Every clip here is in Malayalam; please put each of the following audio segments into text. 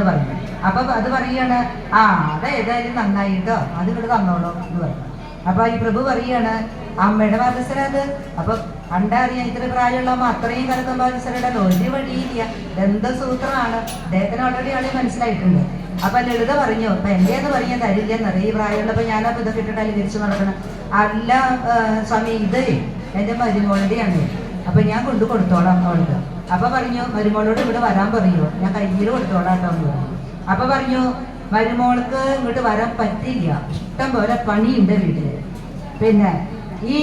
എന്ന് പറഞ്ഞു. അപ്പൊ അത് പറയാണ്, ആ അത് ഏതായാലും നന്നായിട്ടോ, അത് ഇവിടെ തന്നോളൂ എന്ന് പറഞ്ഞു. അപ്പൊ ഈ പ്രഭു പറയാണ്, അമ്മയുടെ പാദസര അത്. അപ്പൊ കണ്ടറിയാം, ഇത്ര പ്രായമുള്ള അമ്മ അത്രയും കലക്കം പാദസരയുടെ ഒരു വഴിയില്ല, ദന്തസൂത്രമാണ്. അദ്ദേഹത്തിന് ഓൾറെഡി ആളെ മനസ്സിലായിട്ടുണ്ട്. അപ്പൊ ലളിത പറഞ്ഞു, അപ്പൊ എന്റെന്ന് പറഞ്ഞാൽ തരില്ലെന്നറിയ, ഈ പ്രായമുള്ളപ്പോ ഞാനപ്പോ ഇതൊക്കെ ഇട്ടിട്ട് അലങ്കരിച്ച് നടക്കണം. അല്ല സ്വാമി, ഇത് എന്റെ മരുമോളുടെയാണ്, അപ്പൊ ഞാൻ കൊണ്ടു കൊടുത്തോളാം അവൾക്ക്. അപ്പൊ പറഞ്ഞു, മരുമോളോട് ഇവിടെ വരാൻ പറയോ, ഞാൻ കയ്യിൽ കൊടുത്തോളാം കേട്ടോ എന്ന് പറഞ്ഞു. അപ്പൊ പറഞ്ഞു, മരുമോൾക്ക് ഇങ്ങോട്ട് വരാൻ പറ്റില്ല, ഇഷ്ടം പോലെ പണിയുണ്ട് വീട്ടില്. പിന്നെ ഈ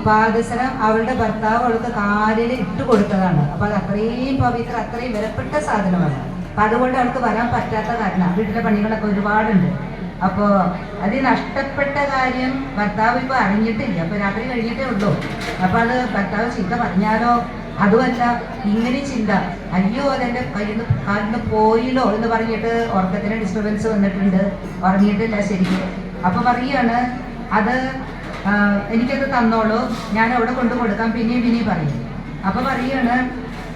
പാദസരം അവളുടെ ഭർത്താവ് അവൾക്ക് കാലിൽ ഇട്ട് കൊടുത്തതാണ്. അപ്പൊ അത് അത്രയും പവിത്ര, അത്രയും വിലപ്പെട്ട സാധനമാണ്. അപ്പൊ അതുകൊണ്ട് അവൾക്ക് വരാൻ പറ്റാത്ത കാരണം വീട്ടിലെ പണികളൊക്കെ ഒരുപാടുണ്ട്. അപ്പോ അത് നഷ്ടപ്പെട്ട കാര്യം ഭർത്താവ് ഇപ്പൊ അറിഞ്ഞിട്ടില്ല. അപ്പൊ രാത്രി കഴിഞ്ഞിട്ടേ ഉള്ളൂ. അപ്പൊ അത് ഭർത്താവ് ചീത്ത പറഞ്ഞാലോ, അതുമല്ല ഇങ്ങനെ ചിന്ത, അയ്യോ അതെന്റെ കാലിന് പോയില്ലോ എന്ന് പറഞ്ഞിട്ട് ഉറക്കത്തിന് ഡിസ്റ്റർബൻസ് വന്നിട്ടുണ്ട്, ഉറങ്ങിയിട്ടില്ല ശരിക്കും. അപ്പൊ പറയാണ്, അത് എനിക്കത് തന്നോളൂ, ഞാൻ അവിടെ കൊണ്ടു കൊടുക്കാം, പിന്നെയും പറയും. അപ്പൊ പറയാണ്,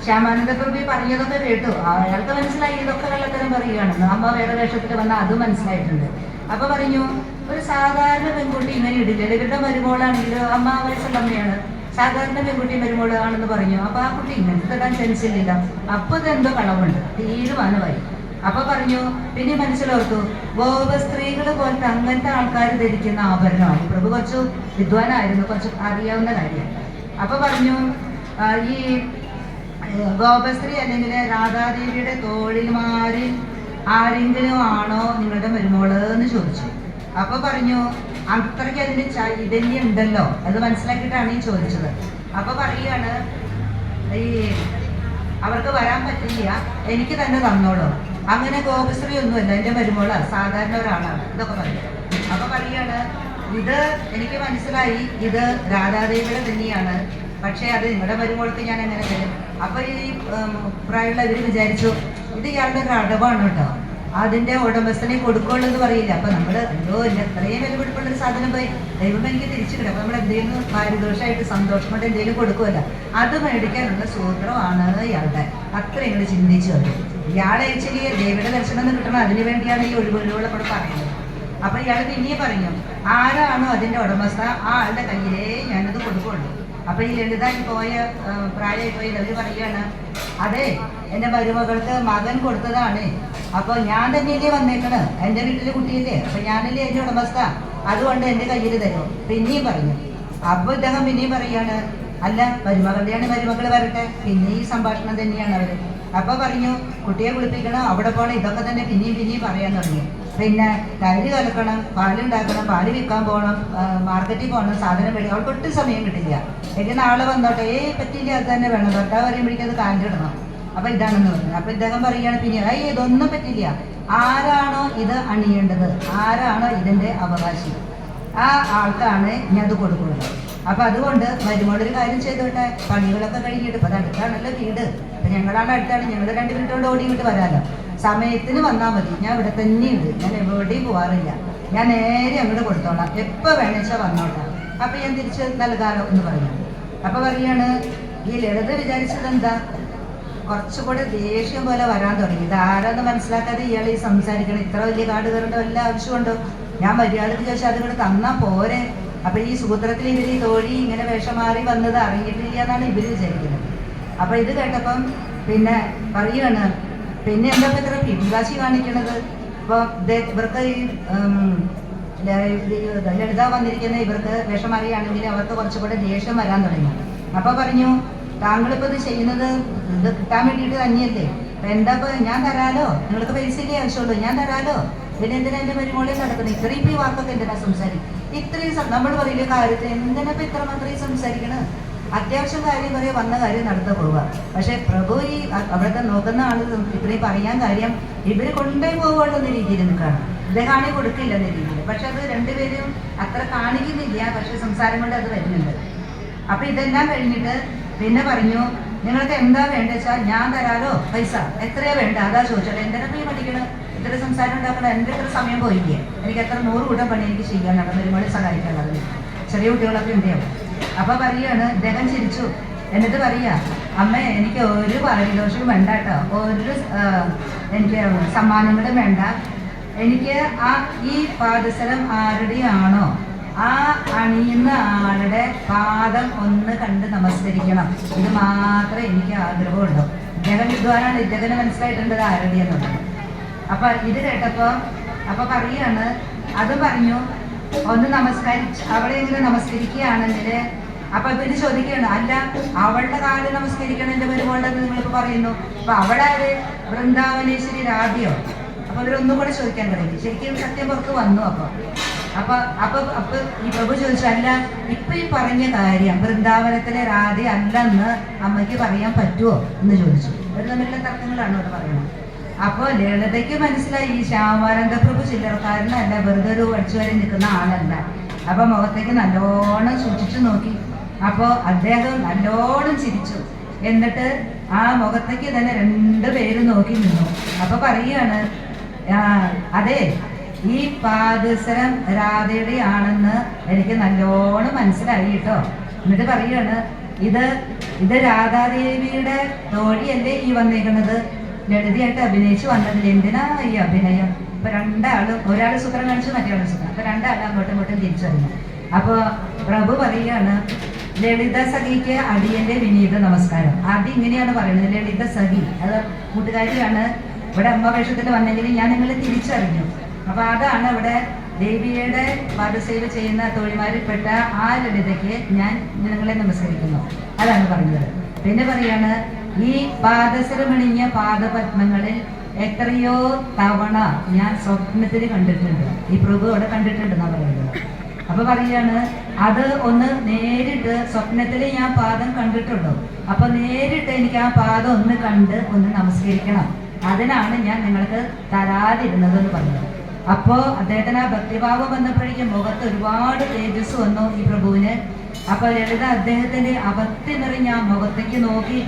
ശ്യാമാനന്ദ പ്രഭു പറഞ്ഞതൊക്കെ കേട്ടു, അയാൾക്ക് മനസ്സിലായി ഇതൊക്കെ കള്ളത്തരം പറയുകയാണെന്ന്. അമ്മ വേറെ വേഷത്തിൽ വന്നാൽ അതും മനസ്സിലായിട്ടുണ്ട്. അപ്പൊ പറഞ്ഞു, ഒരു സാധാരണ പെൺകുട്ടി ഇങ്ങനെ ഇടില്ല, ഇവരുടെ മരുമോളാണെങ്കിലും അമ്മ വയസ്സുള്ള അമ്മയാണ്, സാധാരണ പെൺകുട്ടി മരുമോള് ആണെന്ന് പറഞ്ഞു. അപ്പൊ ആ കുട്ടി ഇങ്ങനത്തെ ഇടാൻ സെൻസില്ല. അപ്പൊ ഇതെന്തോ കളവുണ്ട്, തീരുമാനമായി. അപ്പൊ പറഞ്ഞു, പിന്നെ മനസ്സിലോർത്തു, ഗോപസ്ത്രീകൾ പോലത്തെ അങ്ങനത്തെ ആൾക്കാർ ധരിക്കുന്ന ആഭരണമാണ്. പ്രഭു കുറച്ചു വിദ്വാനായിരുന്നു, കുറച്ച് അറിയാവുന്ന കാര്യം. അപ്പൊ പറഞ്ഞു, ഈ ഗോപസ്ത്രീ അല്ലെങ്കിൽ രാധാദേവിയുടെ തോഴിൽമാരിൽ ആരെങ്കിലും ആണോ നിങ്ങളുടെ മരുമോള് എന്ന് ചോദിച്ചു. അപ്പൊ പറഞ്ഞു, അത്രയ്ക്ക് അതിന്റെ ചൈതന്യം ഉണ്ടല്ലോ, അത് മനസ്സിലാക്കിയിട്ടാണ് ഈ ചോദിച്ചത്. അപ്പൊ പറയാണ്, ഈ അവർക്ക് വരാൻ പറ്റില്ല, എനിക്ക് തന്നെ തന്നോളൂ. അങ്ങനെ ഗോപശ്രീ ഒന്നുമല്ല, എൻ്റെ മരുമോള് സാധാരണ ഒരാളാണ്, ഇതൊക്കെ പറയും. അപ്പൊ പറയാണ്, ഇത് എനിക്ക് മനസ്സിലായി, ഇത് രാധാദേവിയുടെ തന്നെയാണ്, പക്ഷെ അത് നിങ്ങളുടെ മരുമോൾക്ക് ഞാൻ എങ്ങനെ തരും? അപ്പൊ ഈ പ്രായമുള്ള ഇവര് വിചാരിച്ചു, ഇത് ഇയാളുടെ ഒരു അടവാണ് കേട്ടോ, അതിന്റെ ഉടമസ്ഥനെ കൊടുക്കുള്ളൂ എന്ന് പറയില്ല. അപ്പൊ നമ്മള് അയ്യോ എന്റെ എത്രയും വിലപിടിപ്പുള്ളൊരു സാധനം പോയി, ദൈവം എനിക്ക് തിരിച്ചു കിട്ടും. അപ്പൊ നമ്മൾ എന്തെങ്കിലും പാരിതോഷമായിട്ട് സന്തോഷമായിട്ട് എന്തെങ്കിലും കൊടുക്കുമല്ലോ, അത് മേടിക്കാനുള്ള സൂത്രമാണ് ഇയാളുടെ. അത്ര ഇങ്ങനെ ചിന്തിച്ചു വരും. ഇയാളെ ആക്ച്വലി ദേവിയുടെ ദർശനം എന്ന് കിട്ടണം, അതിനു വേണ്ടിയാണ് ഈ ഒഴിവുകളോടെ കൂടെ പറയുന്നത്. അപ്പൊ ഇയാൾ പിന്നെയും പറഞ്ഞു, ആരാണോ അതിന്റെ ഉടമസ്ഥ ആ ആളുടെ കയ്യിലേ ഞാനത് കൊടുക്കുള്ളൂ. അപ്പൊ ഈ ലളിതായി പോയ പ്രായമായി പോയി അവര് പറയാണ്, അതെ എന്റെ മരുമകൾക്ക് മകൻ കൊടുത്തതാണ്, അപ്പൊ ഞാൻ തന്നെയല്ലേ വന്നേക്കണ്, എന്റെ വീട്ടിലെ കുട്ടിയല്ലേ, അപ്പൊ ഞാനല്ലേ എന്റെ ഉടമസ്ഥ, അതുകൊണ്ട് എന്റെ കയ്യിൽ തരും. പിന്നെയും പറഞ്ഞു. അപ്പൊ ഇദ്ദേഹം പിന്നെയും പറയാണ്, അല്ല മരുമകളുടെയാണ്, മരുമകൾ വരട്ടെ. പിന്നെ ഈ സംഭാഷണം തന്നെയാണ് അവര്. അപ്പൊ പറഞ്ഞു, കുട്ടിയെ കുളിപ്പിക്കണം, അവിടെ പോകണം, ഇതൊക്കെ തന്നെ പിന്നെയും പറയാൻ തുടങ്ങി. പിന്നെ തൈര് കലക്കണം, പാലുണ്ടാക്കണം, പാല് വിൽക്കാൻ പോകണം, മാർക്കറ്റിൽ പോകണം, സാധനം മേടിക്കണം. അവൾക്ക് ഒട്ടും സമയം കിട്ടില്ല. എനിക്ക് നാളെ വന്നോട്ടെ, പറ്റില്ല, അത് തന്നെ വേണം, ഭർത്താവ് പറയുമ്പോഴേക്കും അത് കാലിടണം. അപ്പൊ ഇതാണെന്ന് പറഞ്ഞു. അപ്പൊ ഇദ്ദേഹം പറയുകയാണ്, പിന്നെ ഇതൊന്നും പറ്റില്ല, ആരാണോ ഇത് അണിയേണ്ടത്, ആരാണോ ഇതിന്റെ അവകാശി, ആ ആൾക്കാണ് ഞാൻ അത് കൊടുക്കുന്നത്. അപ്പൊ അതുകൊണ്ട് മരുമോളൊരു കാര്യം ചെയ്തോട്ടെ, പണികളൊക്കെ കഴിഞ്ഞിട്ട്, ഇപ്പൊ അത് അടുത്താണല്ലോ വീട്, ഇപ്പൊ ഞങ്ങളാണ് അടുത്താണ്, ഞങ്ങൾ 2 മിനിറ്റ് കൊണ്ട് ഓടി ഇങ്ങോട്ട് വരാമല്ലോ, സമയത്തിന് വന്നാൽ മതി, ഞാൻ ഇവിടെ തന്നെയുണ്ട്, ഞാൻ എവിടെയും പോവാറില്ല, ഞാൻ നേരെ അങ്ങോട്ട് കൊടുത്തോളാം, എപ്പോ വേണമെച്ചാൽ വന്നോട്ടെ, അപ്പൊ ഞാൻ തിരിച്ച് നൽകാലോ എന്ന് പറഞ്ഞു. അപ്പൊ പറയാണ്, ഈ ലളിത വിചാരിച്ചത് എന്താ, കുറച്ചുകൂടെ ദേഷ്യം പോലെ വരാൻ തുടങ്ങി. ഇത് ആരാന്ന് മനസ്സിലാക്കാതെ ഇയാൾ ഈ സംസാരിക്കണം, ഇത്ര വലിയ കാട് കയറേണ്ട വല്ല ആവശ്യമുണ്ടോ, ഞാൻ മര്യാദക്ക് ചോദിച്ചാൽ അതുകൊണ്ട് തന്നാ പോരെ. അപ്പൊ ഈ സൂത്രത്തിൽ ഇവര് ഈ തോഴി ഇങ്ങനെ വേഷം മാറി വന്നത് അറിഞ്ഞിട്ടില്ല എന്നാണ് ഇവര് വിചാരിക്കുന്നത്. അപ്പൊ ഇത് കേട്ടപ്പം പിന്നെ പറയാണ്, പിന്നെ എന്താ ഇത്ര പിടിവാശി കാണിക്കണത്, ഇപ്പൊ ഇവർക്ക് ഈ ലളിത വന്നിരിക്കുന്ന ഇവർക്ക് വേഷം മാറിയാണെങ്കിൽ അവർക്ക് കുറച്ചുകൂടെ ദേഷ്യം വരാൻ തുടങ്ങി. അപ്പൊ പറഞ്ഞു, താങ്കളിപ്പോ ഇത് ചെയ്യുന്നത് ഇത് കിട്ടാൻ വേണ്ടിയിട്ട് തന്നെയല്ലേ, അപ്പൊ എന്താ ഇപ്പൊ ഞാൻ തരാലോ, നിങ്ങൾക്ക് പൈസയിലേ ആവശ്യമുള്ളൂ, ഞാൻ തരാലോ, പിന്നെ എന്തിനാ എന്റെ മരുമോളെ നടക്കുന്നത്, ഇത്രയും ഈ വാക്കൊക്കെ എന്തിനാ സംസാരിക്കും, ഇത്രയും നമ്മൾ പറയില്ലേ കാര്യത്തിൽ എന്തിനാ ഇപ്പൊ ഇത്ര മാത്രമേ സംസാരിക്കണത്, അത്യാവശ്യം കാര്യം പറയാൻ വന്ന കാര്യം നടന്നു പോവുക. പക്ഷെ പ്രഭു ഈ അവിടുത്തെ നോക്കുന്ന ആള് ഇത്രയും പറയാൻ കാര്യം ഇവര് കൊണ്ടുപോയി പോവുകയുള്ളെന്ന രീതിയിൽ നിൽക്കുകയാണ്, ഇദ്ദേഹമാണെ കൊടുക്കില്ല എന്ന രീതിയിൽ. പക്ഷെ അത് രണ്ടുപേരും അത്ര കാണിക്കുന്നില്ല, പക്ഷെ സംസാരം കൊണ്ട് അത് വരുന്നുണ്ട്. അപ്പൊ ഇതെല്ലാം കഴിഞ്ഞിട്ട് പിന്നെ പറഞ്ഞു, നിങ്ങൾക്ക് എന്താ വേണ്ടത് വെച്ചാൽ ഞാൻ തരാലോ, പൈസ എത്രയാ വേണ്ട അതാ ചോദിച്ചോളൂ, എന്തിനാ പോയി പഠിക്കണം, ഇത്ര സംസാരം ഉണ്ടാക്കണം, എൻ്റെ ഇത്ര സമയം പോയില്ലേ, എനിക്ക് എത്ര 100 കൂട്ടം പണി എനിക്ക് ചെയ്യാനാണ്, ഒരുപാട് സഹായിക്കാനുള്ളത്, ചെറിയ കുട്ടികളൊക്കെ ഉണ്ടാവും. അപ്പൊ പറയാണ്, ഇദ്ദേഹം ചിരിച്ചു, എന്നിട്ട് പറയാ, അമ്മ എനിക്ക് ഒരു പാരിതോഷവും വേണ്ട കേട്ടോ, ഒരു എനിക്ക് സമ്മാനങ്ങളും വേണ്ട, എനിക്ക് ഈ പാദസരം ആരുടെയാണോ ആ അണിയുന്ന ആളുടെ പാദം ഒന്ന് കണ്ട് നമസ്കരിക്കണം, ഇത് മാത്രമേ എനിക്ക് ആഗ്രഹമുള്ളൂ. ഇദ്ദേഹം വിദ്വാനാണ്, ഇദ്ദേഹത്തിന് മനസ്സിലായിട്ടുണ്ട് ആരുടെ എന്നുള്ളത്. അപ്പൊ ഇത് കേട്ടപ്പോ പറയാണ്, അത് പറഞ്ഞു ഒന്ന് നമസ്കരിച്ച് അവിടെ ഇങ്ങനെ നമസ്കരിക്കുകയാണെങ്കിൽ അപ്പൊ ഇവര് ചോദിക്കുകയാണ്, അല്ല അവളുടെ കാല് നമസ്കരിക്കണതിന്റെ വരുമ്പോണ്ടെന്ന് നിങ്ങളിപ്പോ പറയുന്നു, അപ്പൊ അവിടെ ആര് വൃന്ദാവനേശ്വരി രാധയോ? അപ്പൊ ഇവരൊന്നും കൂടെ ചോദിക്കാൻ തുടങ്ങി. ശരിക്കും സത്യം പുറത്ത് വന്നു. അപ്പൊ ഈ പ്രഭു ചോദിച്ചു, അല്ല ഇപ്പൊ ഈ പറഞ്ഞ കാര്യം വൃന്ദാവനത്തിലെ രാധ അല്ലെന്ന് അമ്മയ്ക്ക് പറയാൻ പറ്റുമോ എന്ന് ചോദിച്ചു. ഇവർ തമ്മിലുള്ള തർക്കങ്ങളാണ് ഇവിടെ പറയുന്നത്. അപ്പൊ ലളിതയ്ക്ക് മനസ്സിലായി ഈ ശ്യാമാനന്ദ പ്രഭു ചില്ലറക്കാരനല്ല, വെറുതെ ഒരു അടിച്ചു വരെ നിൽക്കുന്ന ആളല്ല. അപ്പൊ മുഖത്തേക്ക് നല്ലോണം സൂക്ഷിച്ചു നോക്കി. അപ്പോ അദ്ദേഹം നല്ലോണം ചിരിച്ചു. എന്നിട്ട് ആ മുഖത്തേക്ക് തന്നെ രണ്ടുപേരും നോക്കി നിന്നു. അപ്പൊ പറയാണ്, അതെ ഈ പാദസരം രാധയുടെ ആണെന്ന് എനിക്ക് നല്ലോണം മനസ്സിലായി കേട്ടോ. എന്നിട്ട് പറയാണ്, ഇത് രാധാദേവിയുടെ തോഴിയല്ലേ ഈ വന്നേക്കുന്നത്, ലളിതയായിട്ട് അഭിനയിച്ചു വന്നതിൽ എന്തിനാ ഈ അഭിനയം? ഇപ്പൊ രണ്ടാളും, ഒരാൾ സൂത്രം കാണിച്ചു, മറ്റേ സൂത്രം, അപ്പൊ രണ്ടാളും അങ്ങോട്ടും ഇങ്ങോട്ടും തിരിച്ചറിഞ്ഞു. അപ്പൊ പ്രഭു പറയാണ്, ലളിത സഖിക്ക് അടിയന്റെ വിനീത നമസ്കാരം. ആദ്യം ഇങ്ങനെയാണ് പറയുന്നത്, ലളിത സഖി, അത് കൂട്ടുകാരിയാണ്, ഇവിടെ അമ്മ വേഷത്തിൽ വന്നെങ്കിലും ഞാൻ നിങ്ങളെ തിരിച്ചറിഞ്ഞു. അപ്പൊ അതാണ് ഇവിടെ ദേവിയുടെ പാദസേവ ചെയ്യുന്ന തോഴിമാരിൽപ്പെട്ട ആ ലളിതയ്ക്ക് ഞാൻ നിങ്ങളെ നമസ്കരിക്കുന്നു, അതാണ് പറഞ്ഞത്. പിന്നെ പറയാണ്, ഈ പാദസരമണിഞ്ഞ പാദപത്മങ്ങളിൽ എത്രയോ തവണ ഞാൻ സ്വപ്നത്തിൽ കണ്ടിട്ടുണ്ട്, ഈ പ്രഭു അവിടെ കണ്ടിട്ടുണ്ടെന്നാ പറയുന്നത്. അപ്പൊ പറയാണ്, അത് ഒന്ന് നേരിട്ട് സ്വപ്നത്തിൽ ഞാൻ പാദം കണ്ടിട്ടുള്ളൂ, അപ്പൊ നേരിട്ട് എനിക്ക് ആ പാദം ഒന്ന് കണ്ട് ഒന്ന് നമസ്കരിക്കണം, അതിനാണ് ഞാൻ നിങ്ങൾക്ക് തരാതിരുന്നത് എന്ന് പറഞ്ഞത്. അപ്പോ അദ്ദേഹത്തിന് ആ ഭക്തിഭാവം വന്നപ്പോഴേക്കും മുഖത്ത് ഒരുപാട് തേജസ് വന്നു ഈ പ്രഭുവിന്. അപ്പൊ ലളിത അദ്ദേഹത്തിന്റെ ആ ഭക്തി നിറഞ്ഞ ആ മുഖത്തേക്ക് നോക്കി